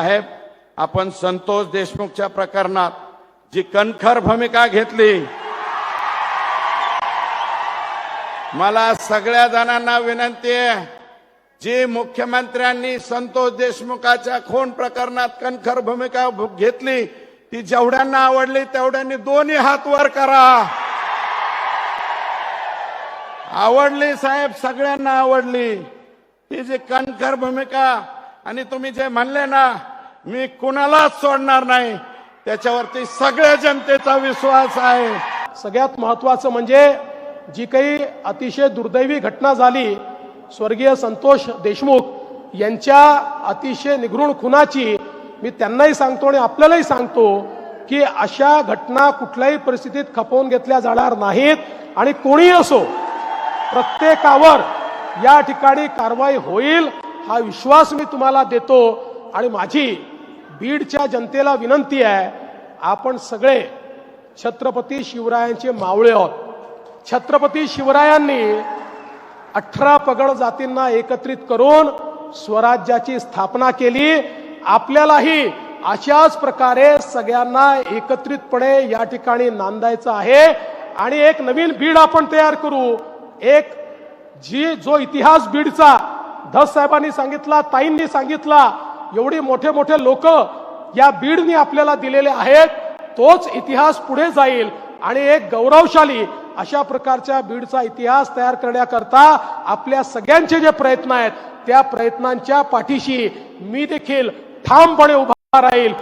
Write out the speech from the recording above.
साहेब, आपण संतोष देशमुखच्या प्रकरणात जी कणखर भूमिका घेतली, मला सगळ्या जणांना विनंती आहे, जी मुख्यमंत्र्यांनी संतोष देशमुखाच्या खून प्रकरणात कणखर भूमिका घेतली ती जेवढ्यांना आवडली तेवढ्यांनी दोन्ही हात वर करा। आवडली साहेब, सगळ्यांना आवडली ती जी कणखर भूमिका। आणि तुम्ही जे म्हणले ना, मी कुणालाच सोडणार नाही, त्याच्यावरती सगळ्या जनतेचा विश्वास आहे। सगळ्यात महत्त्वाचं म्हणजे जी काही अतिशय दुर्दैवी घटना झाली, स्वर्गीय संतोष देशमुख यांच्या अतिशय निगृण खुनाची, मी त्यांनाही सांगतो आणि आपल्यालाही सांगतो की अशा घटना कुठल्याही परिस्थितीत खपवून घेतल्या जाणार नाहीत आणि कोणीही असो प्रत्येकावर या ठिकाणी कारवाई होईल हा विश्वास मी तुम्हाला देतो। आणि माझी बीडच्या जनतेला विनंती आहे, आपण सगळे छत्रपती शिवरायांचे मावळे आहोत। छत्रपती शिवरायांनी 18 पगड जातींना एकत्रित करून स्वराज्याची स्थापना केली। आपल्यालाही अशाच प्रकारे सगळ्यांना एकत्रितपणे या ठिकाणी नांदायचं आहे आणि एक नवीन बीड आपण तयार करू। एक जो इतिहास बीडचा धस साहेबांनी सांगितला, ताईंनी सांगितला, एवढे मोठे मोठे लोक या बीडनी आपल्याला दिलेले आहेत, तोच इतिहास पुढे जाईल आणि एक गौरवशाली अशा प्रकारच्या बीडचा इतिहास तयार करण्याकरता आपल्या सगळ्यांचे जे प्रयत्न आहेत त्या प्रयत्नांच्या पाठीशी मी देखील ठामपणे उभा राहील।